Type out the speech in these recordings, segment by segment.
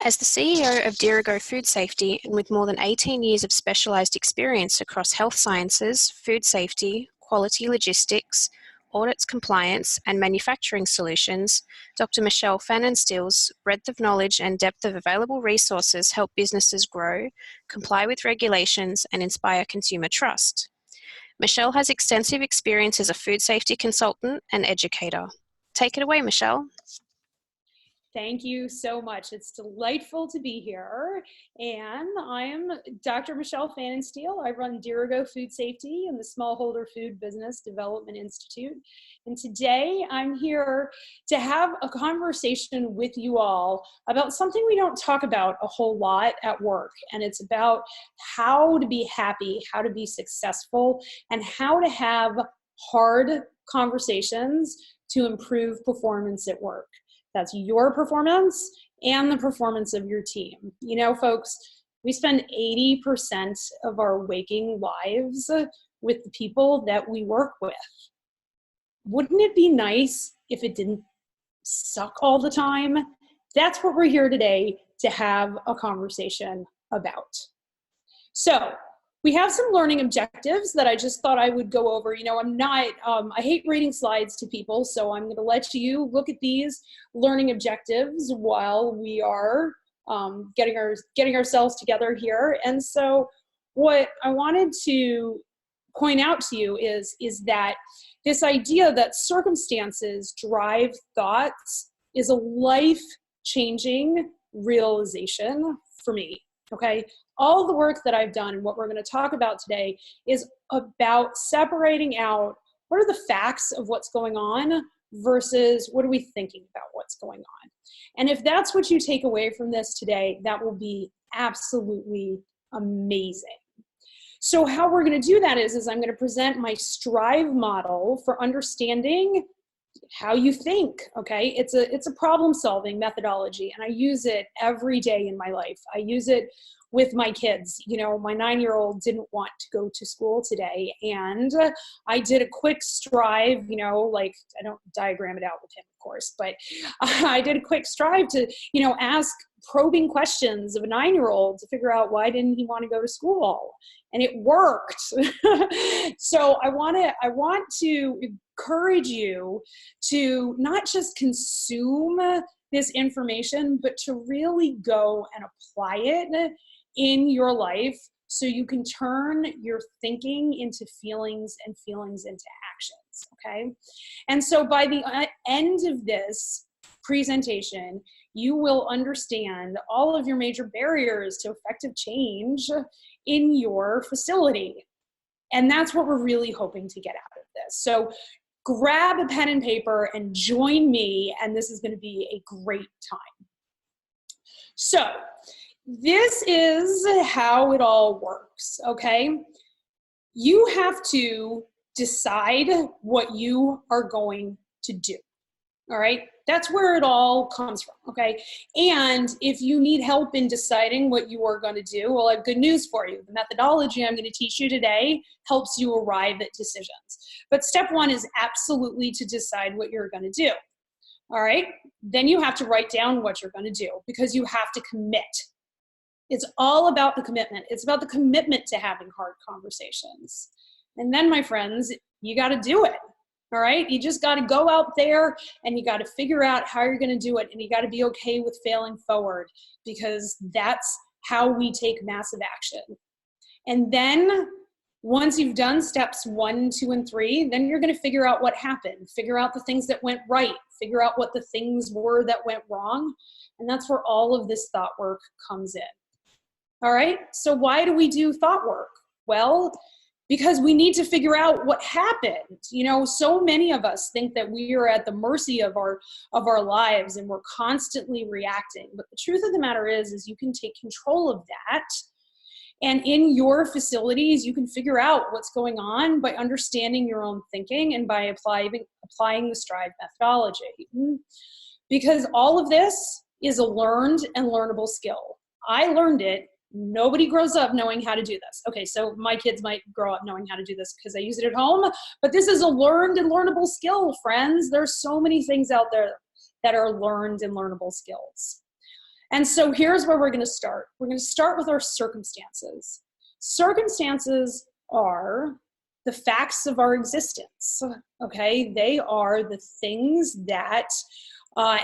As the CEO of Dirigo Food Safety and with more than 18 years of specialised experience across health sciences, food safety, quality logistics, audits compliance, and manufacturing solutions, Dr. Michelle Fannin-Steele's breadth of knowledge and depth of available resources help businesses grow, comply with regulations, and inspire consumer trust. Michelle has extensive experience as a food safety consultant and educator. Take it away, Michelle. Thank you so much. It's delightful to be here. And I'm Dr. Michelle Fannin-Steele. I run Dirigo Food Safety and the Smallholder Food Business Development Institute. And today I'm here to have a conversation with you all about something we don't talk about a whole lot at work. And it's about how to be happy, how to be successful, and how to have hard conversations to improve performance at work. That's your performance and the performance of your team. You know, folks, we spend 80% of our waking lives with the people that we work with. Wouldn't it be nice if it didn't suck all the time? That's what we're here today to have a conversation about. So, we have some learning objectives that I just thought I would go over. You know, I hate reading slides to people, so I'm gonna let you look at these learning objectives while we are getting ourselves together here. And so what I wanted to point out to you is that this idea that circumstances drive thoughts is a life-changing realization for me, okay? All the work that I've done and what we're going to talk about today is about separating out what are the facts of what's going on versus what are we thinking about what's going on. And if that's what you take away from this today, that will be absolutely amazing. So how we're going to do that is I'm going to present my STRIVE model for understanding how you think, okay? It's a problem-solving methodology, and I use it every day in my life. I use it with my kids. You know, my 9-year-old didn't want to go to school today, and I did a quick STRIVE, you know, like, I don't diagram it out with him, of course, but I did a quick STRIVE to, you know, ask probing questions of a 9-year-old to figure out why didn't he want to go to school, and it worked. So I want to encourage you to not just consume this information, but to really go and apply it in your life so you can turn your thinking into feelings and feelings into actions, okay? And so by the end of this presentation, you will understand all of your major barriers to effective change in your facility. And that's what we're really hoping to get out of this. So grab a pen and paper and join me, and this is going to be a great time. So this is how it all works, okay? You have to decide what you are going to do, all right? That's where it all comes from, okay? And if you need help in deciding what you are going to do, well, I have good news for you. The methodology I'm going to teach you today helps you arrive at decisions. But step one is absolutely to decide what you're going to do, all right? Then you have to write down what you're going to do because you have to commit. It's all about the commitment. It's about the commitment to having hard conversations. And then, my friends, you got to do it. All right, you just got to go out there and you got to figure out how you're going to do it, and you got to be okay with failing forward because that's how we take massive action. And then once you've done steps 1, 2, and 3, then you're going to figure out what happened, figure out the things that went right, figure out what the things were that went wrong, and that's where all of this thought work comes in. All right, so why do we do thought work? Well, because we need to figure out what happened. You know, so many of us think that we are at the mercy of our lives and we're constantly reacting. But the truth of the matter is you can take control of that. And in your facilities, you can figure out what's going on by understanding your own thinking and by applying the STRIVE methodology. Because all of this is a learned and learnable skill. I learned it. Nobody grows up knowing how to do this. Okay, so my kids might grow up knowing how to do this because I use it at home, but this is a learned and learnable skill, friends. There's so many things out there that are learned and learnable skills. And so here's where we're going to start. We're going to start with our circumstances. Circumstances are the facts of our existence, okay? They are the things that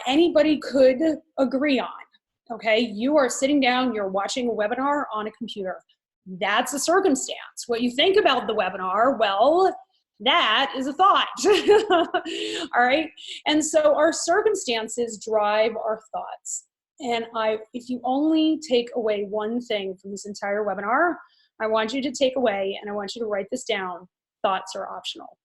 anybody could agree on, okay? You are sitting down, you're watching a webinar on a computer. That's a circumstance. What you think about the webinar, well, that is a thought, all right? And so our circumstances drive our thoughts. And if you only take away one thing from this entire webinar, I want you to take away, and I want you to write this down, thoughts are optional.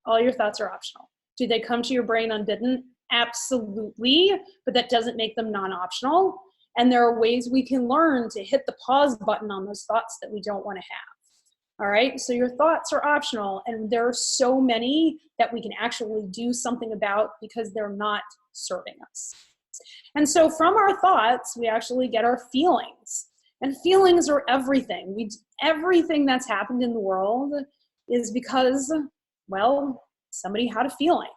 All your thoughts are optional. Do they come to your brain unbidden? Absolutely, but that doesn't make them non-optional. And there are ways we can learn to hit the pause button on those thoughts that we don't want to have. All right, so your thoughts are optional, and there are so many that we can actually do something about because they're not serving us. And so from our thoughts, we actually get our feelings. And feelings are everything. Everything that's happened in the world is because, well, somebody had a feeling.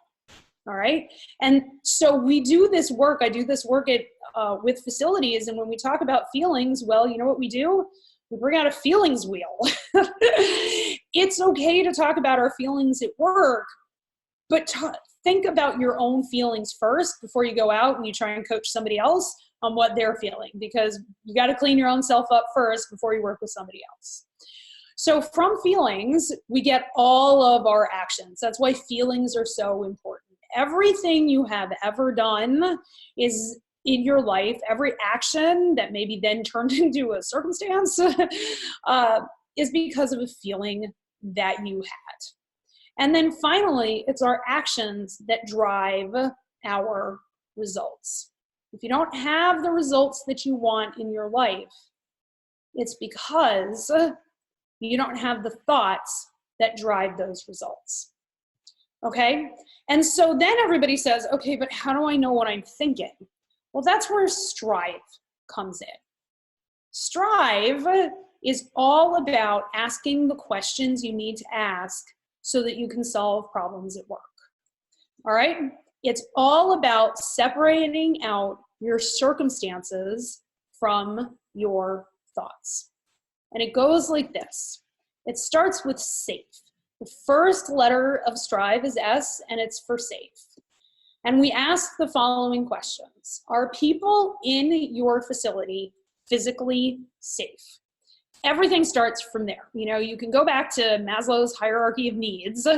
All right. And so we do this work. I do this work with facilities. And when we talk about feelings, well, you know what we do? We bring out a feelings wheel. It's okay to talk about our feelings at work, but think about your own feelings first before you go out and you try and coach somebody else on what they're feeling, because you got to clean your own self up first before you work with somebody else. So from feelings, we get all of our actions. That's why feelings are so important. Everything you have ever done is in your life, every action that maybe then turned into a circumstance is because of a feeling that you had. And then finally, it's our actions that drive our results. If you don't have the results that you want in your life, it's because you don't have the thoughts that drive those results. Okay? And so then everybody says, okay, but how do I know what I'm thinking? Well, that's where strive comes in. Strive is all about asking the questions you need to ask so that you can solve problems at work. All right? It's all about separating out your circumstances from your thoughts. And it goes like this. It starts with safe. The first letter of strive is S, and it's for safe. And we ask the following questions. Are people in your facility physically safe? Everything starts from there. You know, you can go back to Maslow's hierarchy of needs,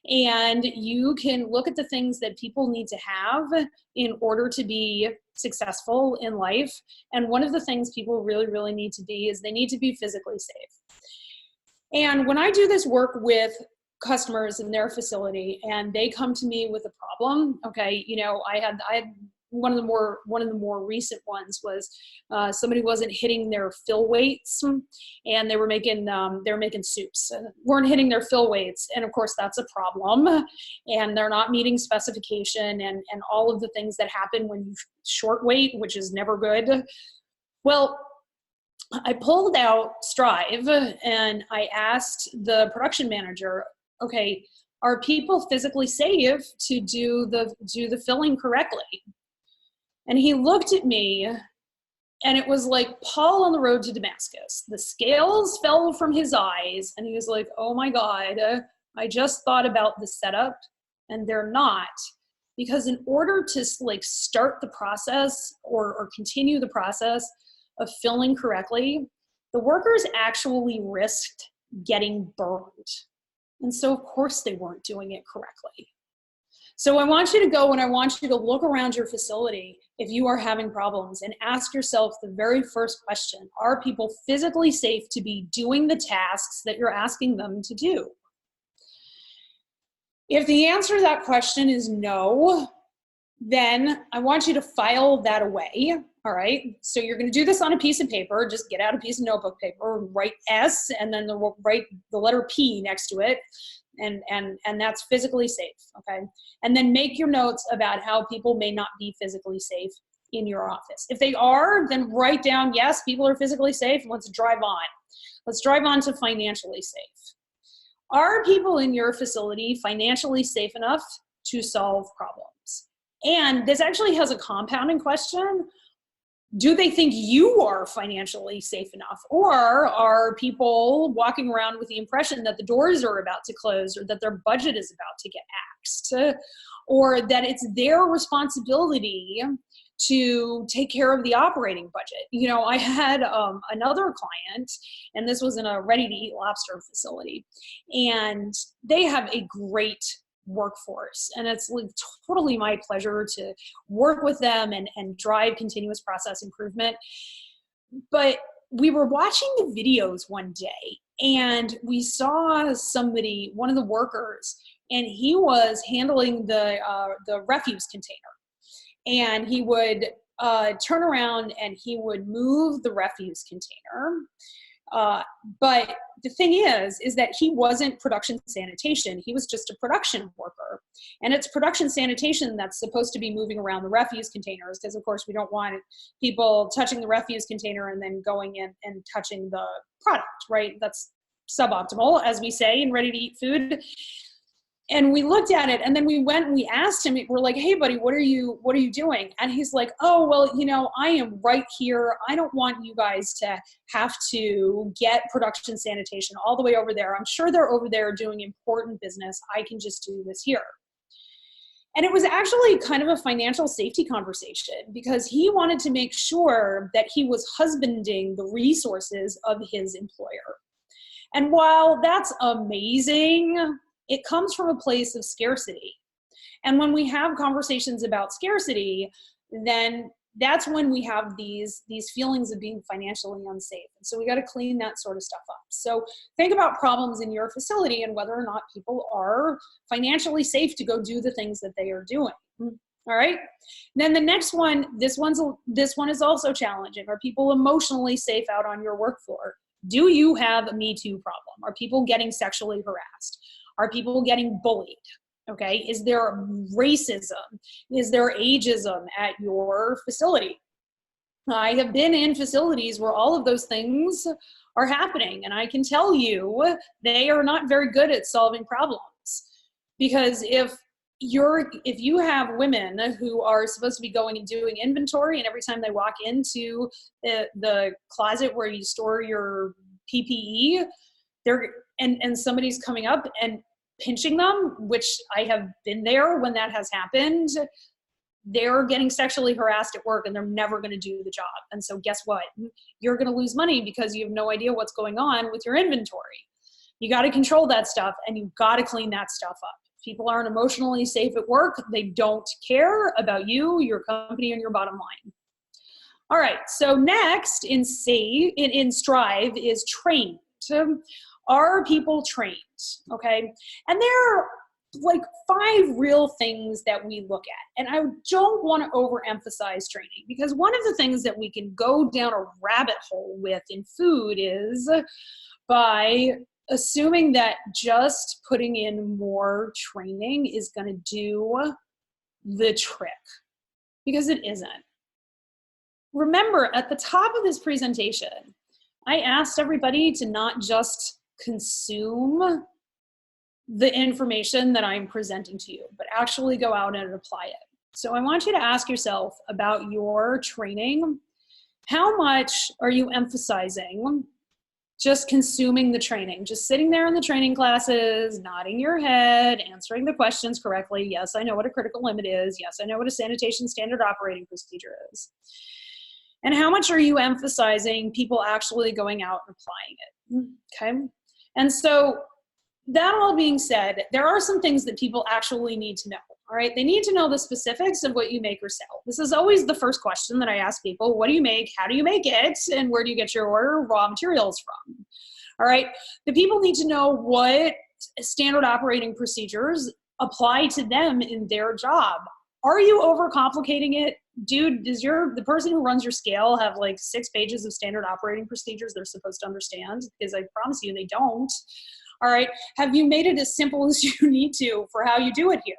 and you can look at the things that people need to have in order to be successful in life. And one of the things people really, really need to be is they need to be physically safe. And when I do this work with customers in their facility and they come to me with a problem, okay, you know, I had one of the more recent ones was somebody wasn't hitting their fill weights, and they were making soups and weren't hitting their fill weights, and of course that's a problem, and they're not meeting specification and all of the things that happen when you short weight, which is never good. Well, I pulled out Strive and I asked the production manager, okay, are people physically safe to do the filling correctly? And he looked at me, and it was like Paul on the road to Damascus. The scales fell from his eyes, and he was like, oh my God, I just thought about the setup, and they're not. Because in order to like start the process or continue the process of filling correctly, the workers actually risked getting burned. And so of course they weren't doing it correctly. So I want you to go and I want you to look around your facility if you are having problems and ask yourself the very first question: are people physically safe to be doing the tasks that you're asking them to do? If the answer to that question is no, then I want you to file that away. All right. So you're going to do this on a piece of paper. Just get out a piece of notebook paper, write S, and then write the letter P next to it. And that's physically safe. Okay. And then make your notes about how people may not be physically safe in your office. If they are, then write down, yes, people are physically safe. Let's drive on. Let's drive on to financially safe. Are people in your facility financially safe enough to solve problems? And this actually has a compounding question. Do they think you are financially safe enough? Or are people walking around with the impression that the doors are about to close, or that their budget is about to get axed, or that it's their responsibility to take care of the operating budget? You know, I had another client, and this was in a ready-to-eat lobster facility, and they have a great workforce, and it's like totally my pleasure to work with them and drive continuous process improvement. But we were watching the videos one day, and we saw somebody, one of the workers, and he was handling the refuse container, and he would turn around and he would move the refuse container. But the thing is that he wasn't production sanitation. He was just a production worker. And it's production sanitation that's supposed to be moving around the refuse containers, because of course we don't want people touching the refuse container and then going in and touching the product, right? That's suboptimal, as we say in ready-to-eat food. And we looked at it, and then we went and we asked him, we're like, hey buddy, what are you doing? And he's like, oh, well, you know, I am right here. I don't want you guys to have to get production sanitation all the way over there. I'm sure they're over there doing important business. I can just do this here. And it was actually kind of a financial safety conversation, because he wanted to make sure that he was husbanding the resources of his employer. And while that's amazing, it comes from a place of scarcity. And when we have conversations about scarcity, then that's when we have these feelings of being financially unsafe. And so we got to clean that sort of stuff up. So think about problems in your facility and whether or not people are financially safe to go do the things that they are doing. All right. Then the next one, this one is also challenging. Are people emotionally safe out on your work floor? Do you have a Me Too problem? Are people getting sexually harassed? Are people getting bullied? Okay. Is there racism? Is there ageism at your facility? I have been in facilities where all of those things are happening, and I can tell you they are not very good at solving problems. Because if you have women who are supposed to be going and doing inventory, and every time they walk into the closet where you store your PPE, and somebody's coming up and pinching them, which I have been there when that has happened, they're getting sexually harassed at work and they're never going to do the job. And so guess what? You're going to lose money because you have no idea what's going on with your inventory. You got to control that stuff, and you've got to clean that stuff up. People aren't emotionally safe at work. They don't care about you, your company, and your bottom line. All right, so next in Strive is trained. Are people trained? Okay, and there are like 5 real things that we look at. And I don't want to overemphasize training, because one of the things that we can go down a rabbit hole with in food is by assuming that just putting in more training is going to do the trick, because it isn't. Remember, at the top of this presentation, I asked everybody to not just consume the information that I'm presenting to you, but actually go out and apply it. So I want you to ask yourself about your training. How much are you emphasizing just consuming the training, just sitting there in the training classes, nodding your head, answering the questions correctly? Yes, I know what a critical limit is. Yes, I know what a sanitation standard operating procedure is. And how much are you emphasizing people actually going out and applying it? Okay. And so that all being said, there are some things that people actually need to know. All right. They need to know the specifics of what you make or sell. This is always the first question that I ask people. What do you make? How do you make it? And where do you get your raw materials from? All right. The people need to know what standard operating procedures apply to them in their job. Are you overcomplicating it? Dude, does the person who runs your scale have like 6 pages of standard operating procedures they're supposed to understand? Because I promise you they don't. All right. Have you made it as simple as you need to for how you do it here?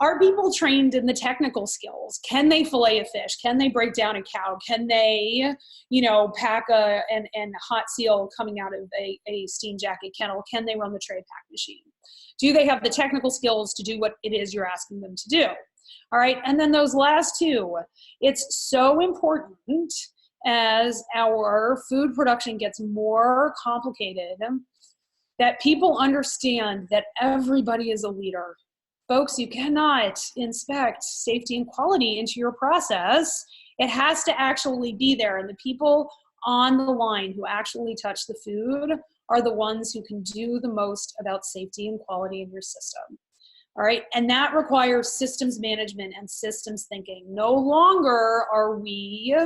Are people trained in the technical skills? Can they fillet a fish? Can they break down a cow? Can they, pack and hot seal coming out of a steam jacket kettle? Can they run the tray pack machine? Do they have the technical skills to do what it is you're asking them to do? All right, and then those last two, it's so important as our food production gets more complicated that people understand that everybody is a leader. Folks, you cannot inspect safety and quality into your process. It has to actually be there, and the people on the line who actually touch the food are the ones who can do the most about safety and quality in your system. All right, and that requires systems management and systems thinking. No longer are we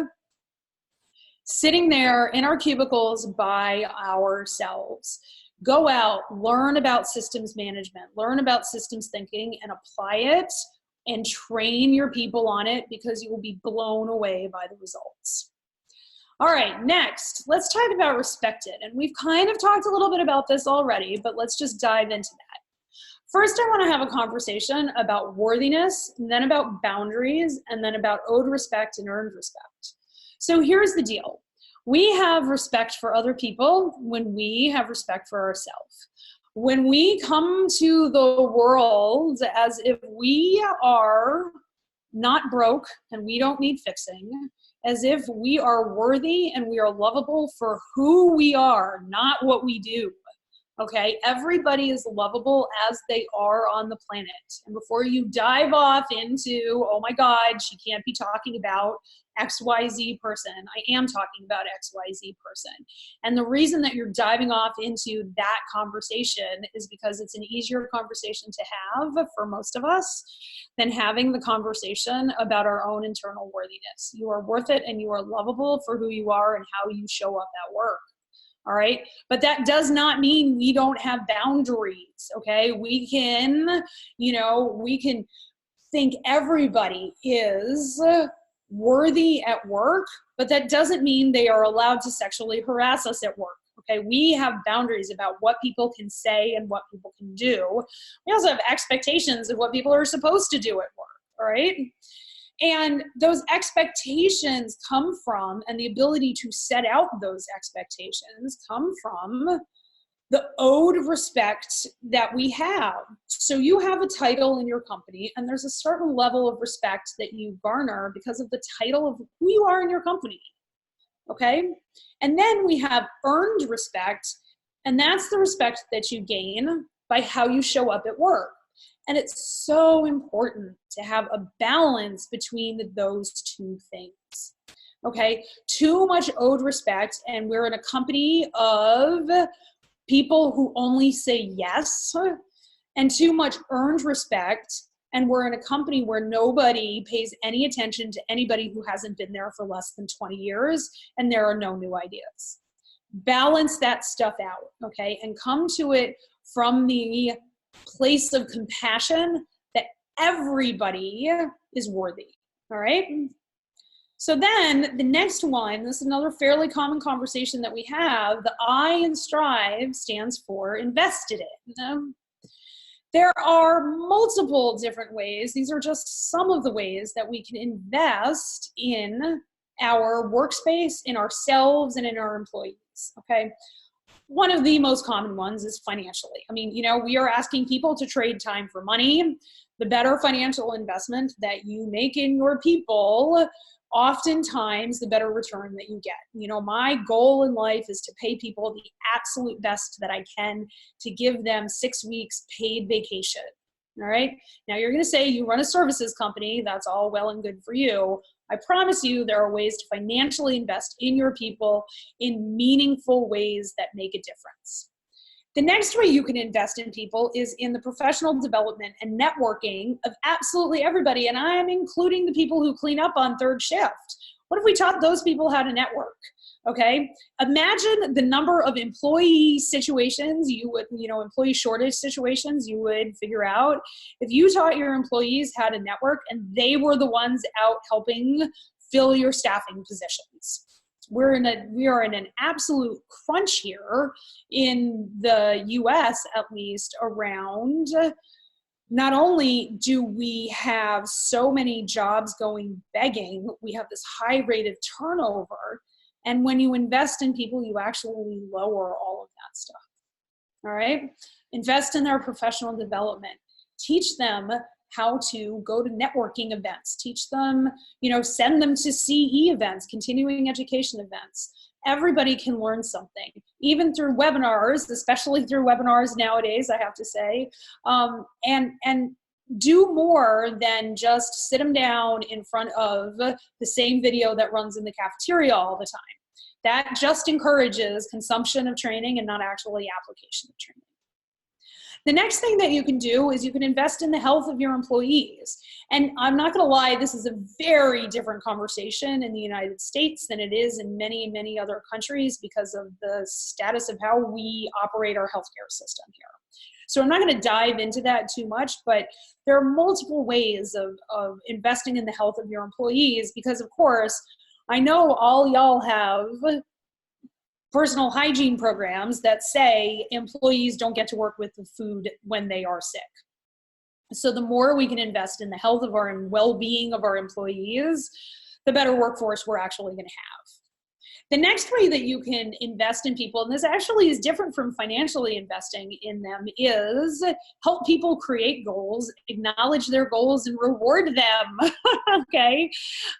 sitting there in our cubicles by ourselves. Go out, learn about systems management, learn about systems thinking, and apply it and train your people on it, because you will be blown away by the results. All right, next, let's talk about respected. And we've kind of talked a little bit about this already, but let's just dive into that. First, I want to have a conversation about worthiness, and then about boundaries, and then about owed respect and earned respect. So here's the deal. We have respect for other people when we have respect for ourselves. When we come to the world as if we are not broke and we don't need fixing, as if we are worthy and we are lovable for who we are, not what we do. Okay, everybody is lovable as they are on the planet. And before you dive off into, oh my God, she can't be talking about XYZ person, I am talking about XYZ person. And the reason that you're diving off into that conversation is because it's an easier conversation to have for most of us than having the conversation about our own internal worthiness. You are worth it, and you are lovable for who you are and how you show up at work. All right. But that does not mean we don't have boundaries. Okay. We can, we can think everybody is worthy at work, but that doesn't mean they are allowed to sexually harass us at work. Okay. We have boundaries about what people can say and what people can do. We also have expectations of what people are supposed to do at work. All right. And those expectations come from, and the ability to set out those expectations come from the owed respect that we have. So you have a title in your company, and there's a certain level of respect that you garner because of the title of who you are in your company. Okay? And then we have earned respect, and that's the respect that you gain by how you show up at work. And it's so important to have a balance between those two things. Okay, too much owed respect, and we're in a company of people who only say yes, and too much earned respect, and we're in a company where nobody pays any attention to anybody who hasn't been there for less than 20 years, and there are no new ideas. Balance that stuff out, okay, and come to it from the place of compassion that everybody is worthy. All right. So then the next one, this is another fairly common conversation that we have. The I in Strive stands for invested in. There are multiple different ways. These are just some of the ways that we can invest in our workspace, in ourselves, and in our employees. Okay. One of the most common ones is financially. I mean, we are asking people to trade time for money. The better financial investment that you make in your people, oftentimes the better return that you get. My goal in life is to pay people the absolute best that I can, to give them 6 weeks paid vacation. All right. Now you're going to say you run a services company. That's all well and good for you. I promise you there are ways to financially invest in your people in meaningful ways that make a difference. The next way you can invest in people is in the professional development and networking of absolutely everybody. And I am including the people who clean up on third shift. What if we taught those people how to network? Okay. Imagine the number of employee situations you would, employee shortage situations you would figure out if you taught your employees how to network and they were the ones out helping fill your staffing positions. We are in an absolute crunch here in the US, at least, around not only do we have so many jobs going begging, we have this high rate of turnover. And when you invest in people, you actually lower all of that stuff. All right? Invest in their professional development. Teach them how to go to networking events, teach them, send them to CE events, continuing education events. Everybody can learn something, even through webinars, especially through webinars nowadays, I have to say, and do more than just sit them down in front of the same video that runs in the cafeteria all the time. That just encourages consumption of training and not actually application of training. The next thing that you can do is you can invest in the health of your employees. And I'm not gonna lie, this is a very different conversation in the United States than it is in many, many other countries because of the status of how we operate our healthcare system here. So I'm not gonna dive into that too much, but there are multiple ways of investing in the health of your employees because, of course, I know all y'all have personal hygiene programs that say employees don't get to work with the food when they are sick. So the more we can invest in the health of our and well-being of our employees, the better workforce we're actually going to have. The next way that you can invest in people, and this actually is different from financially investing in them, is help people create goals, acknowledge their goals, and reward them. Okay?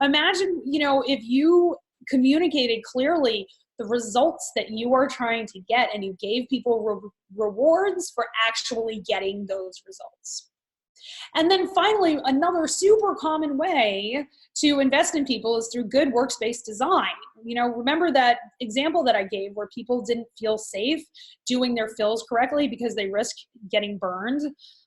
Imagine, if you communicated clearly the results that you are trying to get and you gave people rewards for actually getting those results. And then finally, another super common way to invest in people is through good workspace design. Remember that example that I gave where people didn't feel safe doing their fills correctly because they risk getting burned?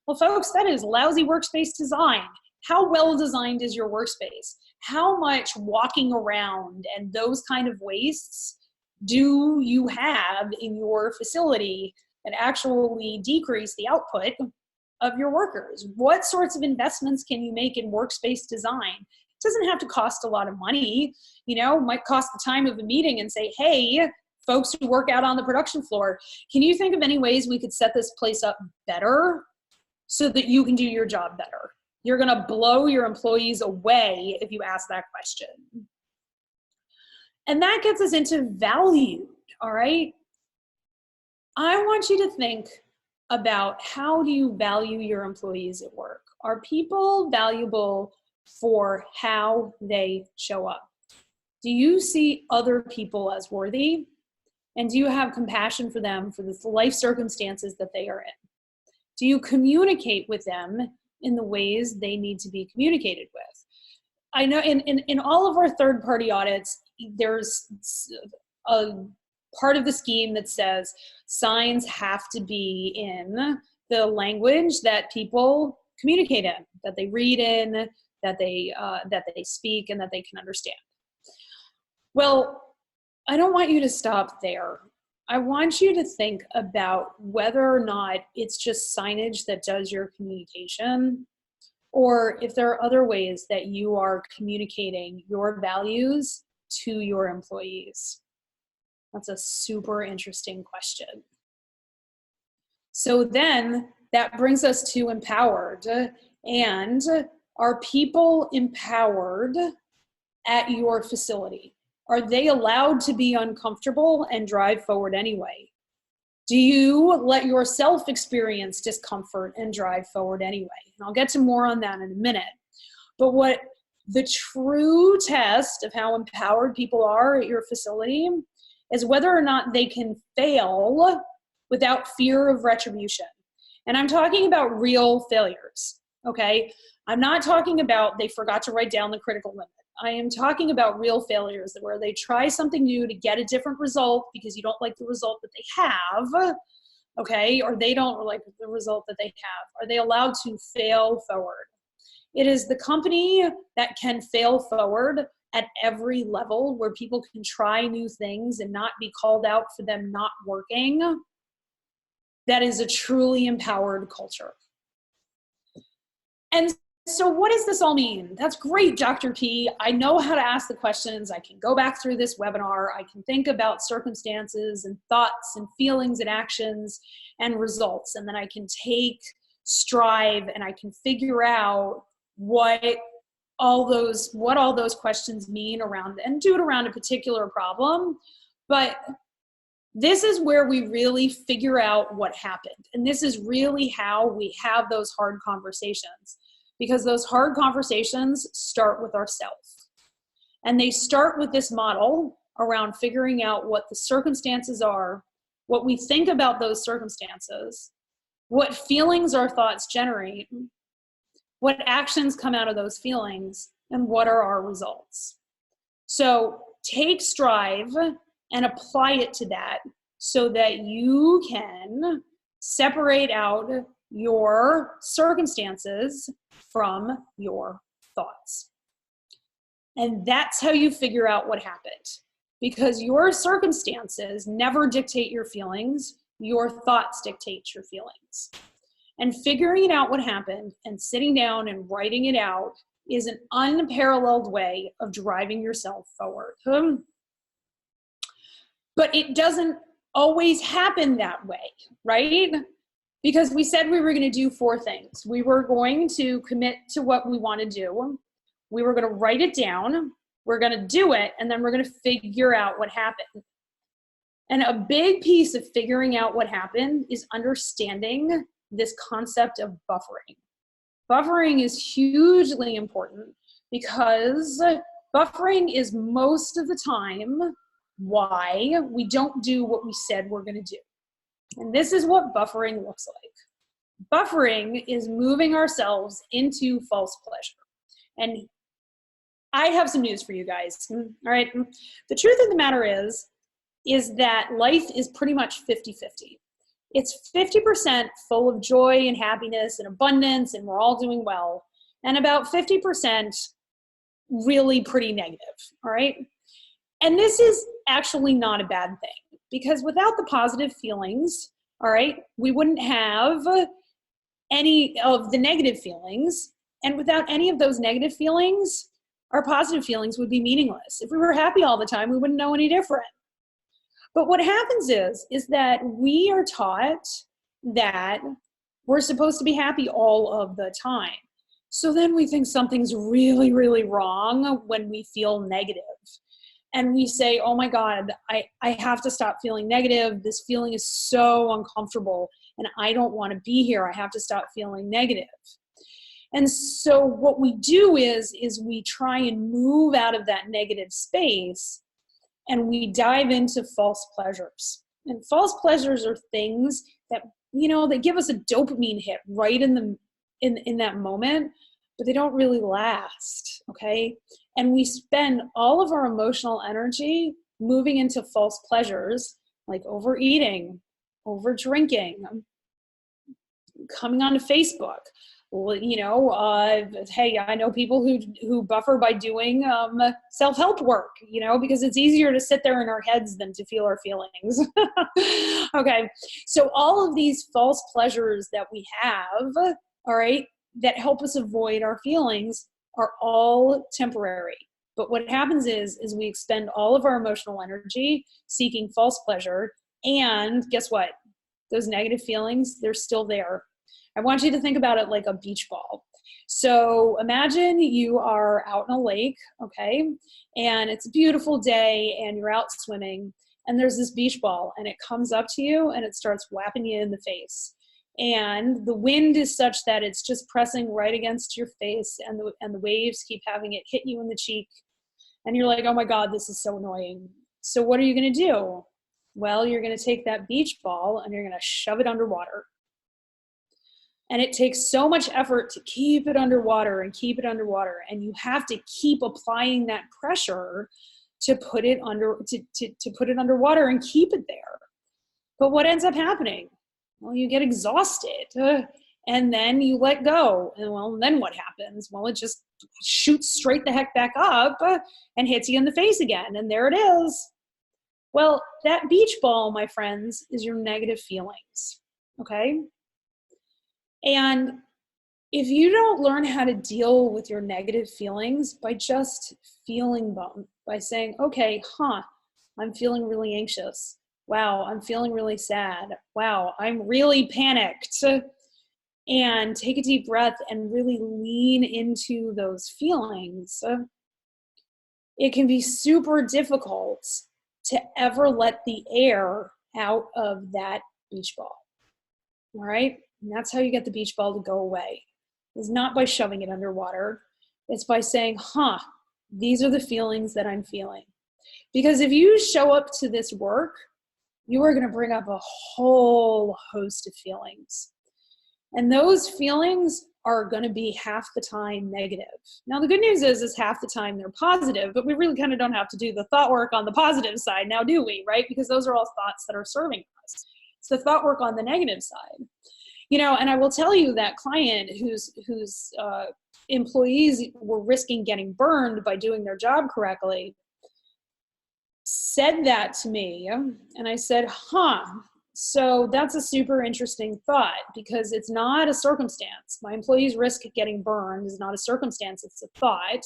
Well, folks, that is lousy workspace design. How well designed is your workspace? How much walking around and those kind of wastes do you have in your facility that actually decrease the output of your workers? What sorts of investments can you make in workspace design? It doesn't have to cost a lot of money. It might cost the time of a meeting and say, hey, folks who work out on the production floor, can you think of any ways we could set this place up better so that you can do your job better? You're going to blow your employees away if you ask that question. And that gets us into value, all right? I want you to think about how do you value your employees at work? Are people valuable for how they show up? Do you see other people as worthy? And do you have compassion for them for the life circumstances that they are in? Do you communicate with them in the ways they need to be communicated with? I know in all of our third-party audits, there's a part of the scheme that says signs have to be in the language that people communicate in, that they read in, that they speak, and that they can understand. Well, I don't want you to stop there. I want you to think about whether or not it's just signage that does your communication, or if there are other ways that you are communicating your values to your employees. That's a super interesting question. So then that brings us to empowered. And are people empowered at your facility? Are they allowed to be uncomfortable and drive forward anyway? Do you let yourself experience discomfort and drive forward anyway? And I'll get to more on that in a minute. But what the true test of how empowered people are at your facility is whether or not they can fail without fear of retribution. And I'm talking about real failures, okay? I'm not talking about they forgot to write down the critical limit. I am talking about real failures where they try something new to get a different result because you don't like the result that they have, okay? Or they don't like the result that they have. Are they allowed to fail forward? It is the company that can fail forward at every level where people can try new things and not be called out for them not working. That is a truly empowered culture. And so what does this all mean? That's great, Dr. P. I know how to ask the questions. I can go back through this webinar. I can think about circumstances and thoughts and feelings and actions and results. And then I can take, strive, and I can figure out what all those questions mean around, and do it around a particular problem. But this is where we really figure out what happened. And this is really how we have those hard conversations. because those hard conversations start with ourselves. And they start with this model around figuring out what the circumstances are, what we think about those circumstances, what feelings our thoughts generate, what actions come out of those feelings, and what are our results. So take strive and apply it to that so that you can separate out your circumstances from your thoughts. And that's how you figure out what happened. Because your circumstances never dictate your feelings, your thoughts dictate your feelings. And figuring out what happened and sitting down and writing it out is an unparalleled way of driving yourself forward. But it doesn't always happen that way, right? Because we said we were going to do 4 things. We were going to commit to what we want to do. We were going to write it down. We're going to do it. And then we're going to figure out what happened. And a big piece of figuring out what happened is understanding this concept of buffering. Buffering is hugely important because buffering is most of the time why we don't do what we said we're going to do. And this is what buffering looks like. Buffering is moving ourselves into false pleasure. And I have some news for you guys. All right. The truth of the matter is that life is pretty much 50-50. It's 50% full of joy and happiness and abundance, and we're all doing well. And about 50% really pretty negative. All right. And this is actually not a bad thing, because without the positive feelings, all right, we wouldn't have any of the negative feelings. And without any of those negative feelings, our positive feelings would be meaningless. If we were happy all the time, we wouldn't know any different. But what happens is that we are taught that we're supposed to be happy all of the time. So then we think something's really, really wrong when we feel negative. And we say, oh my God, I have to stop feeling negative. This feeling is so uncomfortable and I don't want to be here. I have to stop feeling negative. And so what we do is we try and move out of that negative space and we dive into false pleasures. And false pleasures are things that, they give us a dopamine hit right in that moment, but they don't really last, okay? And we spend all of our emotional energy moving into false pleasures like overeating, over drinking, coming onto Facebook. Hey, I know people who buffer by doing self-help work, because it's easier to sit there in our heads than to feel our feelings. Okay, so all of these false pleasures that we have, all right, that help us avoid our feelings are all temporary. But what happens is we expend all of our emotional energy seeking false pleasure, and guess what? Those negative feelings, they're still there. I want you to think about it like a beach ball. So imagine you are out in a lake, okay, and it's a beautiful day and you're out swimming and there's this beach ball and it comes up to you and it starts whapping you in the face. And the wind is such that it's just pressing right against your face and the waves keep having it hit you in the cheek. And you're like, oh my God, this is so annoying. So what are you going to do? Well, you're going to take that beach ball and you're going to shove it underwater. And it takes so much effort to keep it underwater and keep it underwater. And you have to keep applying that pressure to put it under, to put it underwater and keep it there. But what ends up happening? Well, you get exhausted and then you let go. And well, then what happens? Well, it just shoots straight the heck back up and hits you in the face again. And there it is. Well, that beach ball, my friends, is your negative feelings. Okay? And if you don't learn how to deal with your negative feelings by just feeling them, by saying, okay, I'm feeling really anxious. Wow, I'm feeling really sad. Wow, I'm really panicked. And take a deep breath and really lean into those feelings. It can be super difficult to ever let the air out of that beach ball. All right? And that's how you get the beach ball to go away. is not by shoving it underwater. It's by saying, huh, these are the feelings that I'm feeling. Because if you show up to this work, you are going to bring up a whole host of feelings. And those feelings are going to be half the time negative. Now, the good news is half the time they're positive, but we really kind of don't have to do the thought work on the positive side now, do we, right? Because those are all thoughts that are serving us. It's the thought work on the negative side. You know, and I will tell you that client whose employees were risking getting burned by doing their job correctly said that to me, and I said, huh, so that's a super interesting thought, because it's not a circumstance. My employees' risk getting burned is not a circumstance, it's a thought.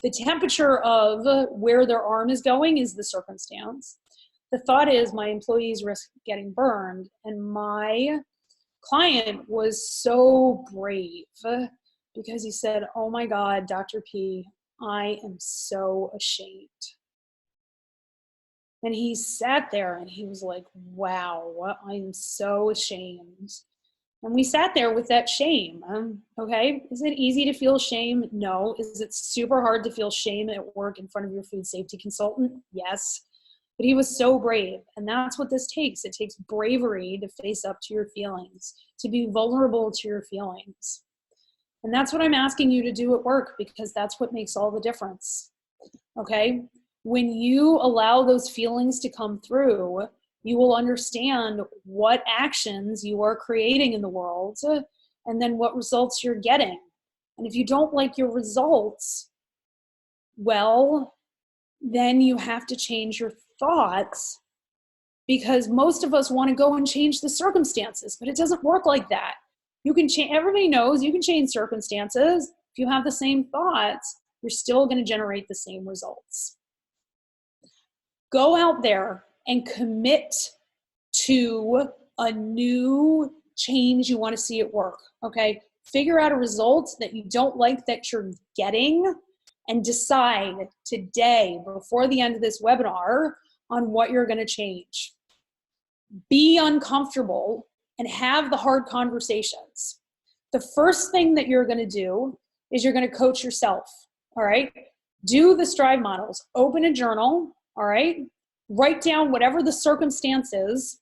The temperature of where their arm is going is the circumstance. The thought is my employees' risk getting burned, and my client was so brave because he said, oh my God, Dr. P, I am so ashamed. And he sat there and he was like, wow, I'm so ashamed. And we sat there with that shame. Okay, is it easy to feel shame? No. Is it super hard to feel shame at work in front of your food safety consultant? Yes. But he was so brave. And that's what this takes. It takes bravery to face up to your feelings, to be vulnerable to your feelings. And that's what I'm asking you to do at work, because that's what makes all the difference. Okay? When you allow those feelings to come through, you will understand what actions you are creating in the world and then what results you're getting. And if you don't like your results, well, then you have to change your thoughts, because most of us want to go and change the circumstances, but it doesn't work like that. You can change, everybody knows you can change circumstances. If you have the same thoughts, you're still going to generate the same results. Go out there and commit to a new change you want to see at work, okay? Figure out a result that you don't like that you're getting and decide today, before the end of this webinar, on what you're going to change. Be uncomfortable and have the hard conversations. The first thing that you're going to do is you're going to coach yourself, all right? Do the Strive models. Open a journal, all right? Write down whatever the circumstance is,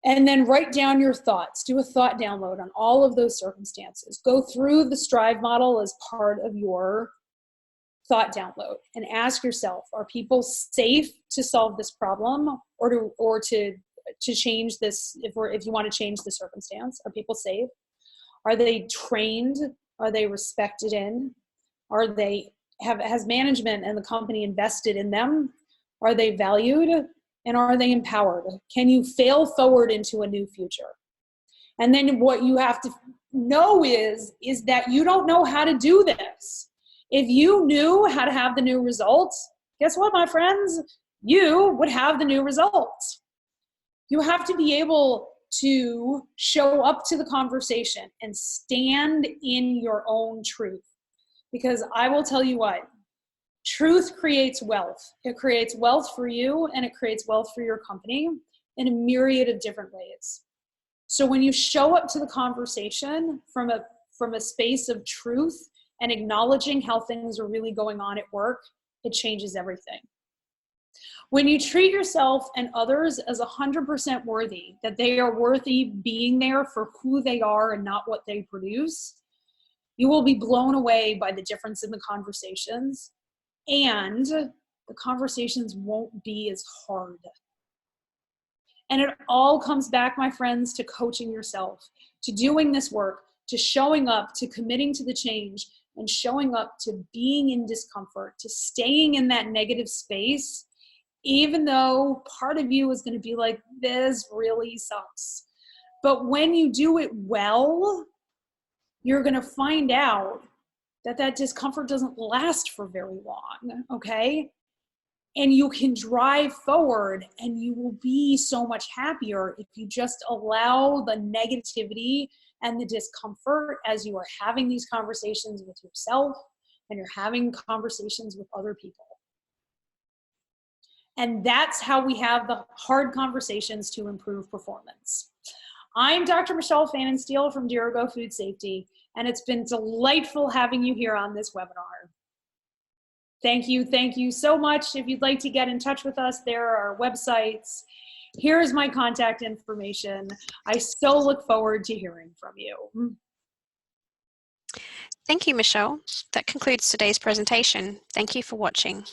and then write down your thoughts. Do a thought download on all of those circumstances. Go through the Strive model as part of your thought download and ask yourself, are people safe to solve this problem or to change this, if you want to change the circumstance? Are people safe? Are they trained? Are they respected in? Has management and the company invested in them? Are they valued? And are they empowered? Can you fail forward into a new future? And then what you have to know is that you don't know how to do this. If you knew how to have the new results, guess what, my friends? You would have the new results. You have to be able to show up to the conversation and stand in your own truth. Because I will tell you what, truth creates wealth. It creates wealth for you, and it creates wealth for your company in a myriad of different ways. So when you show up to the conversation from a space of truth and acknowledging how things are really going on at work, it changes everything. When you treat yourself and others as 100% worthy, that they are worthy being there for who they are and not what they produce, you will be blown away by the difference in the conversations, and the conversations won't be as hard. And it all comes back, my friends, to coaching yourself, to doing this work, to showing up, to committing to the change, and showing up to being in discomfort, to staying in that negative space, even though part of you is going to be like, this really sucks. But when you do it well, you're going to find out that discomfort doesn't last for very long, okay? And you can drive forward, and you will be so much happier if you just allow the negativity and the discomfort as you are having these conversations with yourself and you're having conversations with other people. And that's how we have the hard conversations to improve performance. I'm Dr. Michelle Fannin-Steele from Dirigo Food Safety, and it's been delightful having you here on this webinar. Thank you so much. If you'd like to get in touch with us, there are our websites. Here's my contact information. I so look forward to hearing from you. Thank you, Michelle. That concludes today's presentation. Thank you for watching.